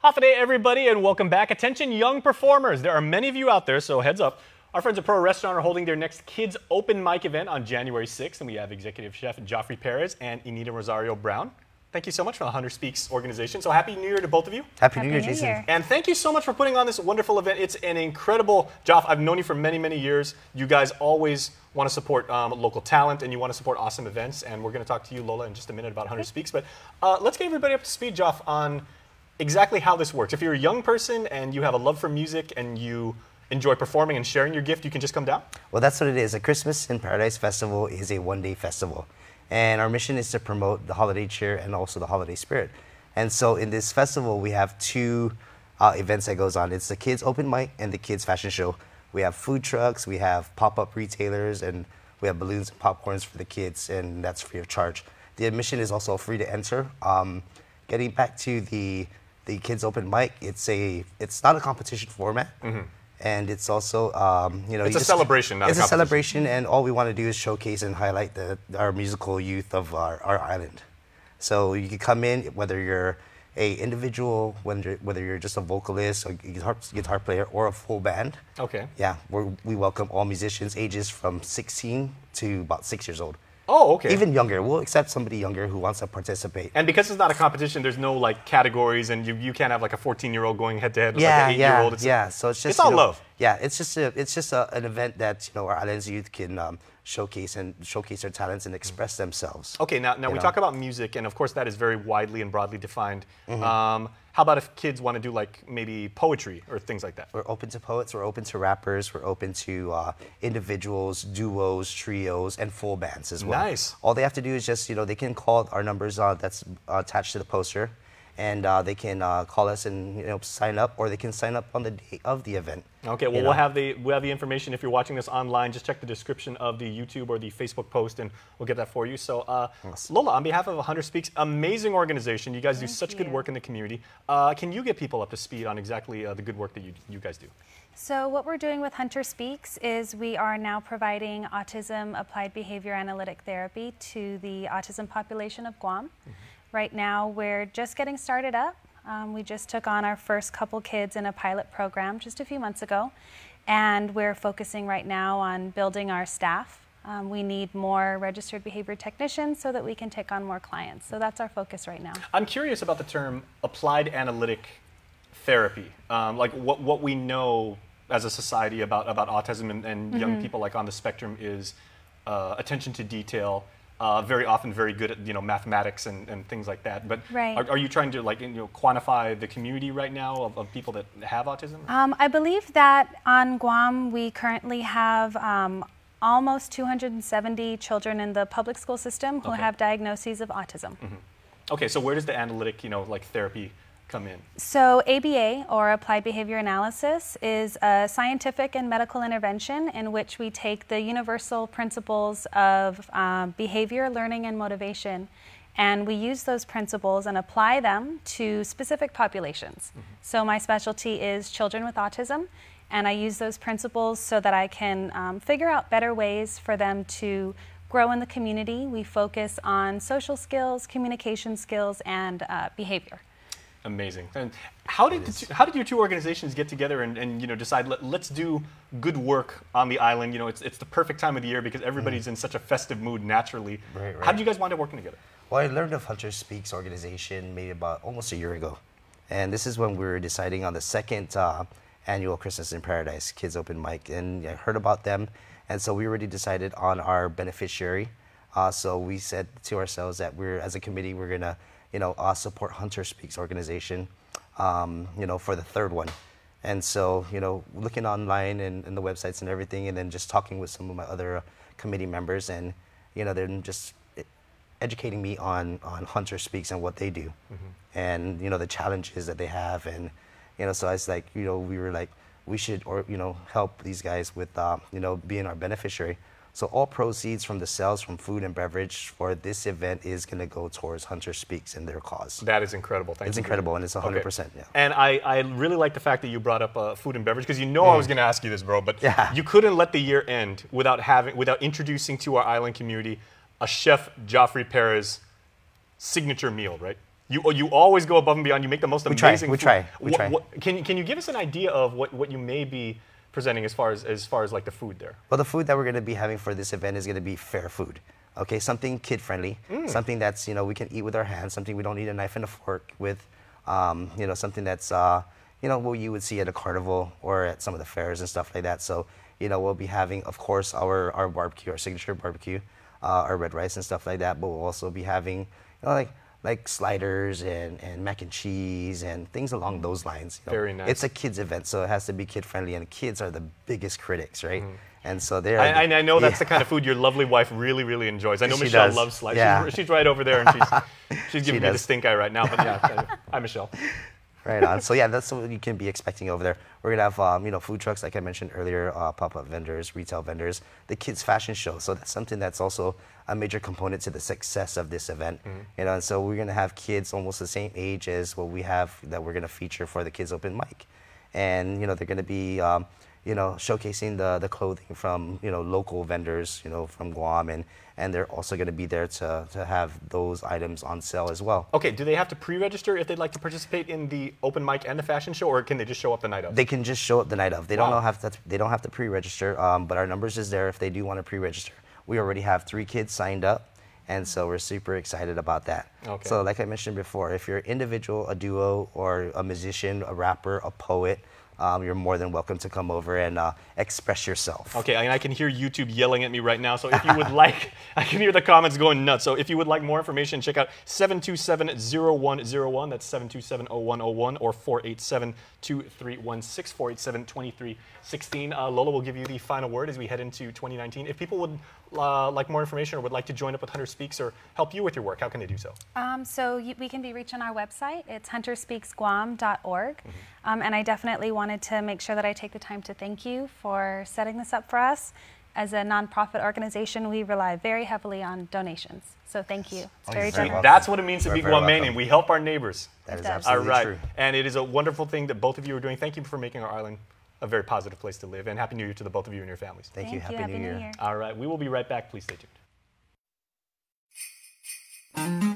Half a day, everybody, and welcome back. Attention, young performers. There are many of you out there, so heads up. Our friends at Proa Restaurant are holding their next Kids Open Mic event on January 6th, and we have Executive Chef Joffrey Perez and Anita Rosario Brown. Thank you so much for the Hunter Speaks organization. So happy New Year to both of you. Happy New Year, Jason. And thank you so much for putting on this wonderful event. It's an incredible job. I've known you for many, many years. You guys always want to support local talent, and you want to support awesome events. And we're going to talk to you, Lola, in just a minute about Hunter Speaks. But let's get everybody up to speed, Joff, on exactly how this works. If you're a young person and you have a love for music and you enjoy performing and sharing your gift, you can just come down? Well, that's what it is. A Christmas in Paradise Festival is a one-day festival. And our mission is to promote the holiday cheer and also the holiday spirit. And so in this festival, we have two events that goes on. It's the Kids Open Mic and the Kids Fashion Show. We have food trucks, we have pop-up retailers, and we have balloons and popcorns for the kids, and that's free of charge. The admission is also free to enter. Getting back to the Kids Open Mic, it's not a competition format. And it's also, it's a celebration, not a competition. It's a celebration, and all we want to do is showcase and highlight our musical youth of our island. So you can come in, whether you're a individual, whether you're just a vocalist, a guitar player, or a full band. Okay. Yeah, we welcome all musicians, ages from 16 to about 6 years old. Oh, okay. Even younger. We'll accept somebody younger who wants to participate. And because it's not a competition, there's no like categories, and you can't have like a 14-year-old going head-to-head with like an 8-year-old. Yeah. So it's just all love. Yeah, it's just an event that our island's youth can showcase their talents and express themselves. Okay, now we talk about music, and of course that is very widely and broadly defined. How about if kids want to do like maybe poetry or things like that? We're open to poets, we're open to rappers, we're open to individuals, duos, trios, and full bands as well. Nice. All they have to do is just, they can call our numbers that's attached to the poster, and they can call us and sign up, or they can sign up on the day of the event. Okay, well we'll have the information. If you're watching this online, just check the description of the YouTube or the Facebook post, and we'll get that for you. So Lola, on behalf of Hunter Speaks, amazing organization. You guys do such good work in the community. Can you get people up to speed on exactly the good work that you guys do? So what we're doing with Hunter Speaks is we are now providing autism applied behavior analytic therapy to the autism population of Guam. Right now, we're just getting started up. We just took on our first couple kids in a pilot program just a few months ago, and we're focusing right now on building our staff. We need more registered behavior technicians so that we can take on more clients. So that's our focus right now. I'm curious about the term applied analytic therapy, like what we know as a society about autism and young people like on the spectrum is attention to detail. Very often very good at mathematics and things like that. But are you trying to like quantify the community right now of people that have autism? I believe that on Guam we currently have almost 270 children in the public school system who have diagnoses of autism. Okay, so where does the analytic like therapy come in? So ABA, or Applied Behavior Analysis, is a scientific and medical intervention in which we take the universal principles of behavior, learning, and motivation, and we use those principles and apply them to specific populations. So my specialty is children with autism, and I use those principles so that I can figure out better ways for them to grow in the community. We focus on social skills, communication skills, and behavior. Amazing. And how did your two organizations get together and decide let's do good work on the island? It's the perfect time of the year because everybody's in such a festive mood naturally. Right. How did you guys wind up working together? Well, I learned of Hunter Speaks organization maybe about almost a year ago, and this is when we were deciding on the second annual Christmas in Paradise Kids Open Mic, and I heard about them, and so we already decided on our beneficiary. So we said to ourselves that as a committee, we're gonna support Hunter Speaks organization, for the third one. And so, looking online and the websites and everything, and then just talking with some of my other committee members, and, they're just educating me on Hunter Speaks and what they do, and, the challenges that they have. And, so I was like, we were like, we should, help these guys with, being our beneficiary. So all proceeds from the sales from food and beverage for this event is going to go towards Hunter Speaks and their cause. That is incredible. Thank you. It's incredible, and it's 100%. Yeah. And I really like the fact that you brought up food and beverage, because I was going to ask you this, bro, but you couldn't let the year end without introducing to our island community a Chef Joffrey Perez signature meal, right? You always go above and beyond. You make the most amazing We food. try. We try. Can you give us an idea of what you may be presenting as far as like the food there? Well, the food that we're going to be having for this event is going to be fair food. Okay, something kid-friendly, something that's, we can eat with our hands, something we don't need a knife and a fork with, something that's, what you would see at a carnival or at some of the fairs and stuff like that. So, we'll be having, of course, our barbecue, our signature barbecue, our red rice and stuff like that, but we'll also be having, like sliders and mac and cheese and things along those lines. Very nice. It's a kids event, so it has to be kid-friendly, and kids are the biggest critics, right? And so I know that's the kind of food your lovely wife really, really enjoys. I know She Michelle does. loves sliders. Yeah. She's right over there, and she's giving me the does. stink eye right now. But yeah, hi Michelle. Right on. So yeah, that's what you can be expecting over there. We're gonna have food trucks, like I mentioned earlier, pop-up vendors, retail vendors, the kids fashion show. So that's something that's also a major component to the success of this event. And so we're gonna have kids almost the same age as what we have that we're gonna feature for the Kids Open Mic, and they're gonna be showcasing the clothing from local vendors from Guam, and they're also going to be there to have those items on sale as well. Okay, do they have to pre-register if they'd like to participate in the open mic and the fashion show, or can they just show up the night of? They can just show up the night of. They Wow. they don't have to pre-register, but our numbers is there if they do want to pre-register. We already have 3 kids signed up, and so we're super excited about that. Okay. So like I mentioned before, if you're an individual, a duo, or a musician, a rapper, a poet, you're more than welcome to come over and express yourself. Okay, and I can hear YouTube yelling at me right now, so if you would like, I can hear the comments going nuts. So if you would like more information, check out 727-0101, that's 727-0101, or 487-2316, 487-2316. Lola will give you the final word as we head into 2019. If people would like more information or would like to join up with Hunter Speaks or help you with your work, how can they do so? We can be reached on our website. It's hunterspeaksguam.org. And I definitely wanted to make sure that I take the time to thank you for setting this up for us. As a nonprofit organization, we rely very heavily on donations. So thank you. It's very very generous. welcome. That's what it means to You're be very Guamanian. welcome. We help our neighbors. That is All All absolutely right. true. And it is a wonderful thing that both of you are doing. Thank you for making our island a very positive place to live. And Happy New Year to the both of you and your families. Thank you. Happy New Year. All right. We will be right back. Please stay tuned.